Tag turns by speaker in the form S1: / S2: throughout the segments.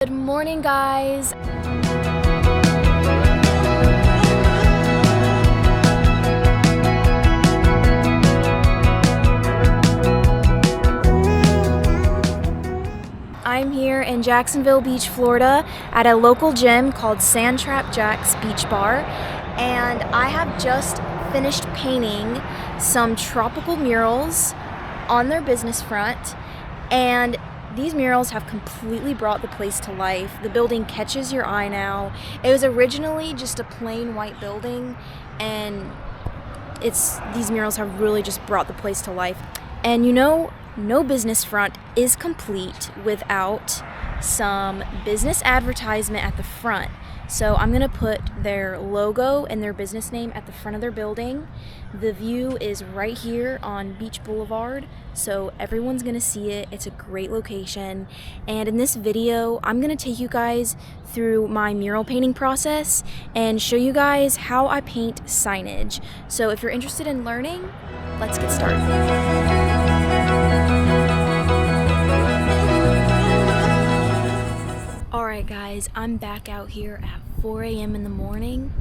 S1: Good morning, guys. I'm here in Jacksonville Beach, Florida at a local gym called JAX Beach Bar, and I have just finished painting some tropical murals on their business front, and these murals have completely brought the place to life. The building catches your eye now. It was originally just a plain white building, and these murals have really just brought the place to life. And you know, no business front is complete without some business advertisement at the front. So I'm gonna put their logo and their business name at the front of their building. The view is right here on Beach Boulevard, so everyone's gonna see it. It's a great location. And in this video, I'm gonna take you guys through my mural painting process and show you guys how I paint signage. So if you're interested in learning, let's get started. Alright guys, I'm back out here at 4 a.m. in the morning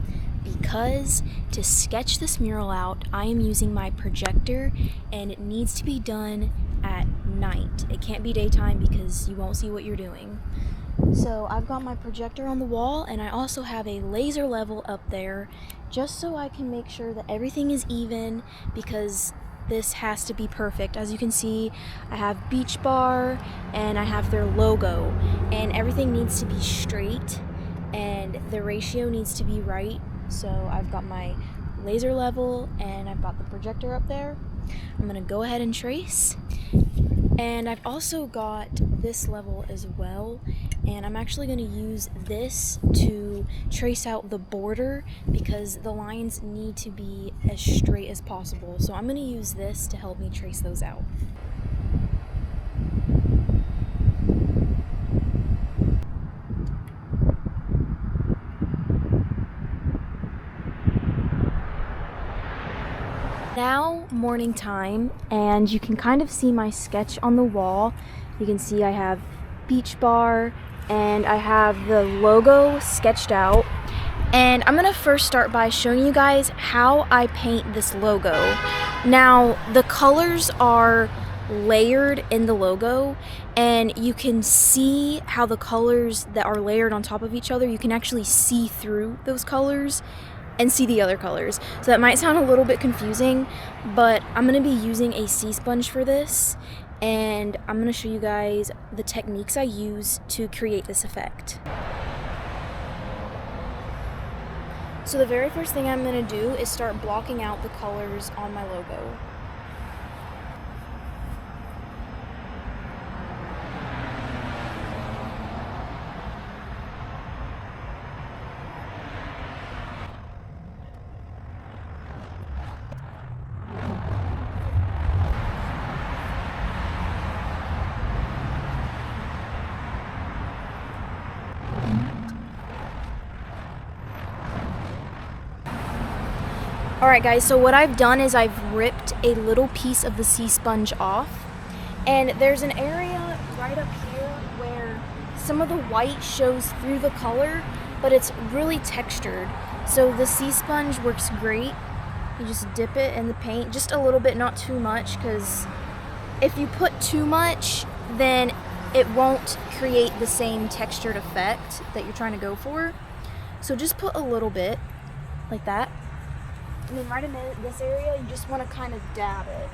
S1: because to sketch this mural out, I am using my projector, and it needs to be done at night. It can't be daytime because you won't see what you're doing. So I've got my projector on the wall, and I also have a laser level up there just so I can make sure that everything is even, because this has to be perfect. As you can see, I have Beach Bar and I have their logo, and everything needs to be straight and the ratio needs to be right. So I've got my laser level and I've got the projector up there. I'm gonna go ahead and trace. And I've also got this level as well, and I'm actually going to use this to trace out the border because the lines need to be as straight as possible. So I'm going to use this to help me trace those out. Now morning time, and you can kind of see my sketch on the wall. You can see I have Beach Bar and I have the logo sketched out. And I'm gonna first start by showing you guys how I paint this logo. Now the colors are layered in the logo, and you can see how the colors that are layered on top of each other, you can actually see through those colors and see the other colors. So that might sound a little bit confusing, but I'm gonna be using a sea sponge for this, and I'm gonna show you guys the techniques I use to create this effect. So the very first thing I'm gonna do is start blocking out the colors on my logo. Alright guys, so what I've done is I've ripped a little piece of the sea sponge off, and there's an area right up here where some of the white shows through the color, but it's really textured. So the sea sponge works great. You just dip it in the paint, just a little bit, not too much, because if you put too much, then it won't create the same textured effect that you're trying to go for. So just put a little bit, like that. And then right in this area, you just want to kind of dab it.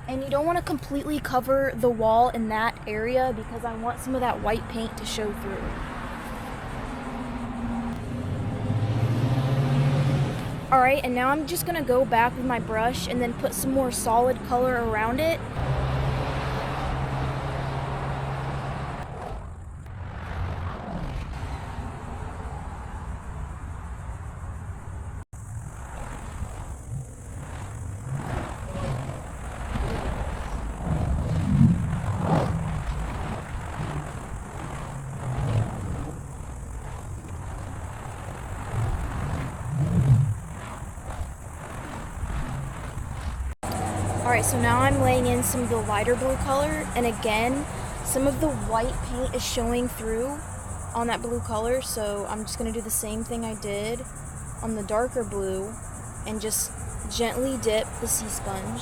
S1: And you don't want to completely cover the wall in that area because I want some of that white paint to show through. Alright, and now I'm just going to go back with my brush and then put some more solid color around it. Alright, so now I'm laying in some of the lighter blue color, and again, some of the white paint is showing through on that blue color, so I'm just going to do the same thing I did on the darker blue and just gently dip the sea sponge.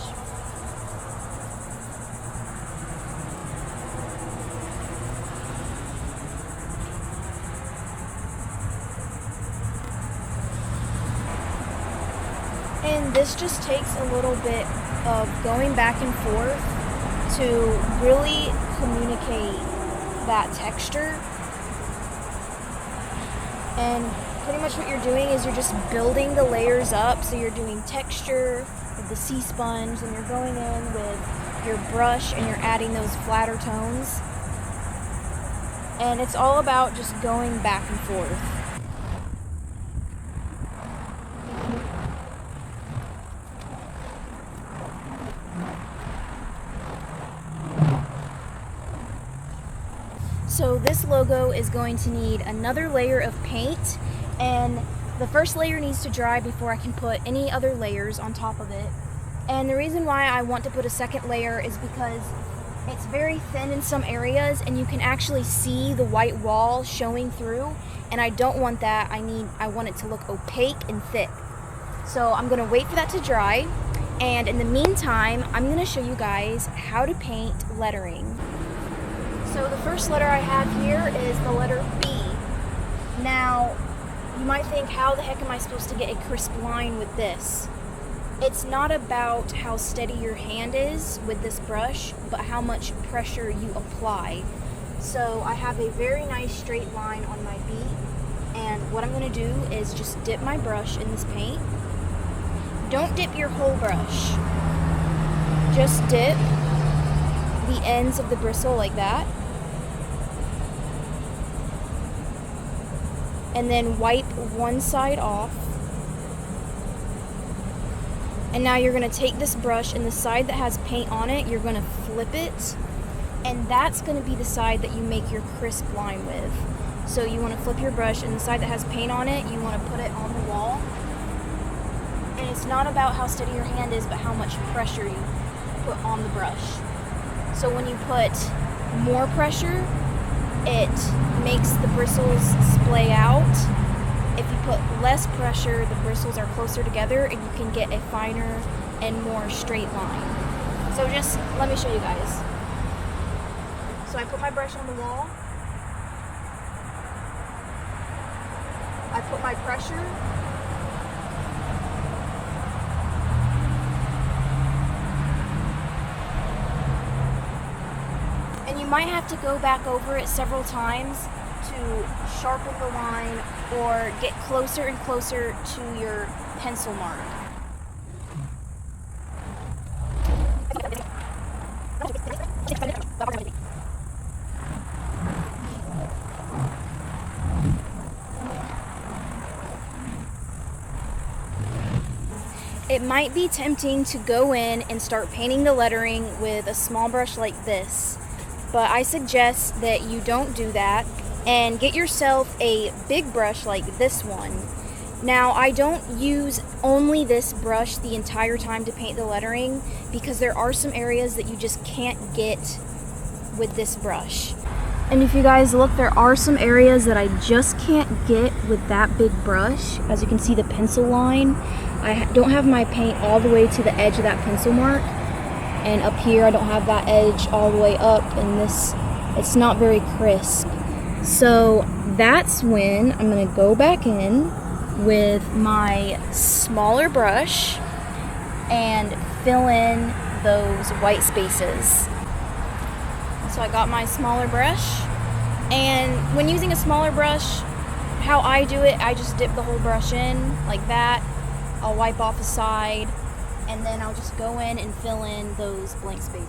S1: And this just takes a little bit of going back and forth to really communicate that texture. And pretty much what you're doing is you're just building the layers up. So you're doing texture with the sea sponge, and you're going in with your brush and you're adding those flatter tones. And it's all about just going back and forth. So this logo is going to need another layer of paint, and the first layer needs to dry before I can put any other layers on top of it. And the reason why I want to put a second layer is because it's very thin in some areas and you can actually see the white wall showing through, and I don't want that. I want it to look opaque and thick. So I'm going to wait for that to dry, and in the meantime I'm going to show you guys how to paint lettering. So the first letter I have here is the letter B. Now, you might think, how the heck am I supposed to get a crisp line with this? It's not about how steady your hand is with this brush, but how much pressure you apply. So I have a very nice straight line on my B, and what I'm going to do is just dip my brush in this paint. Don't dip your whole brush. Just dip the ends of the bristle like that. And then wipe one side off. And now you're going to take this brush, and the side that has paint on it, you're going to flip it, and that's going to be the side that you make your crisp line with. So you want to flip your brush, and the side that has paint on it, you want to put it on the wall. And it's not about how steady your hand is, but how much pressure you put on the brush. So when you put more pressure, it makes the bristles splay out. If you put less pressure, the bristles are closer together and you can get a finer and more straight line. So just let me show you guys. So I put my brush on the wall. I put my pressure. And you might have to go back over it several times to sharpen the line or get closer and closer to your pencil mark. It might be tempting to go in and start painting the lettering with a small brush like this, but I suggest that you don't do that and get yourself a big brush like this one. Now, I don't use only this brush the entire time to paint the lettering because there are some areas that you just can't get with this brush. And if you guys look, there are some areas that I just can't get with that big brush. As you can see, the pencil line, I don't have my paint all the way to the edge of that pencil mark. And up here, I don't have that edge all the way up, and this, it's not very crisp. So that's when I'm gonna go back in with my smaller brush and fill in those white spaces. So I got my smaller brush, and when using a smaller brush, how I do it, I just dip the whole brush in like that. I'll wipe off the side, and then I'll just go in and fill in those blank spaces.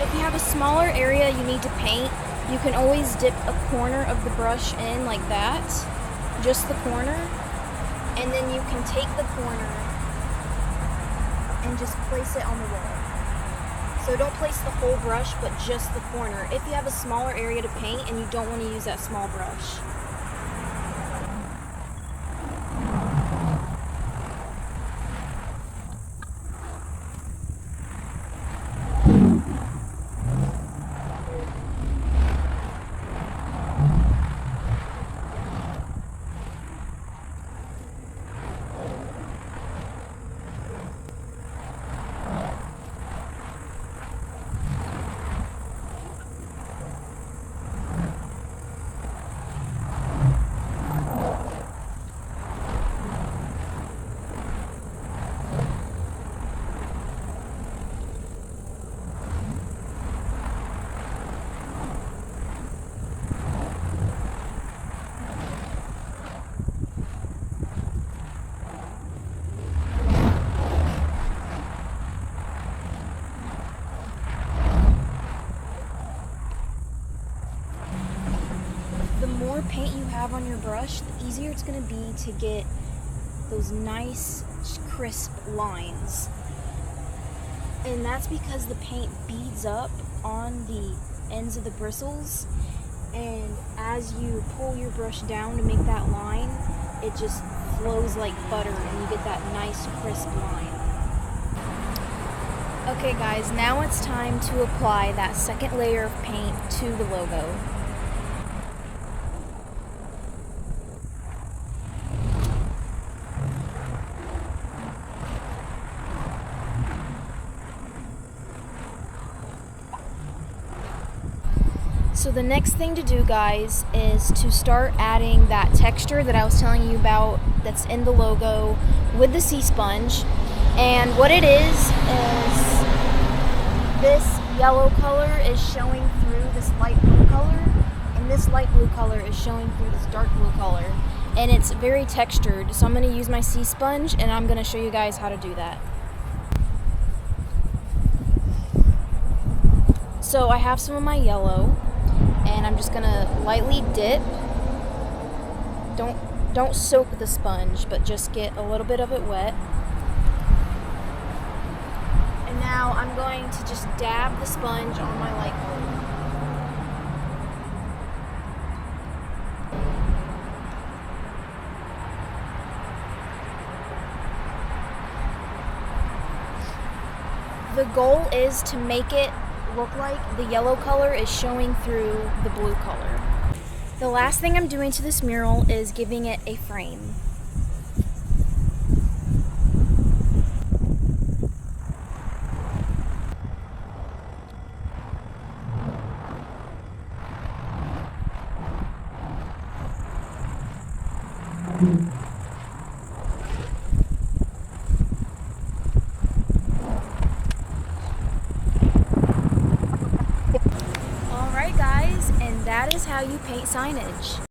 S1: If you have a smaller area you need to paint, You can always dip a corner of the brush in like that, just the corner, and then you can take the corner and just place it on the wall. So don't place the whole brush, but just the corner, if you have a smaller area to paint and you don't want to use that small brush. The more paint you have on your brush, the easier it's going to be to get those nice, crisp lines. And that's because the paint beads up on the ends of the bristles, and as you pull your brush down to make that line, it just flows like butter and you get that nice, crisp line. Okay guys, now it's time to apply that second layer of paint to the logo. So the next thing to do, guys, is to start adding that texture that I was telling you about that's in the logo with the sea sponge. And what it is this yellow color is showing through this light blue color, and this light blue color is showing through this dark blue color. And it's very textured, so I'm going to use my sea sponge and I'm going to show you guys how to do that. So I have some of my yellow, and I'm just gonna lightly dip. Don't soak the sponge, but just get a little bit of it wet. And now I'm going to just dab the sponge on my light blue. The goal is to make it look like the yellow color is showing through the blue color. The last thing I'm doing to this mural is giving it a frame. Alright guys, and that is how you paint signage.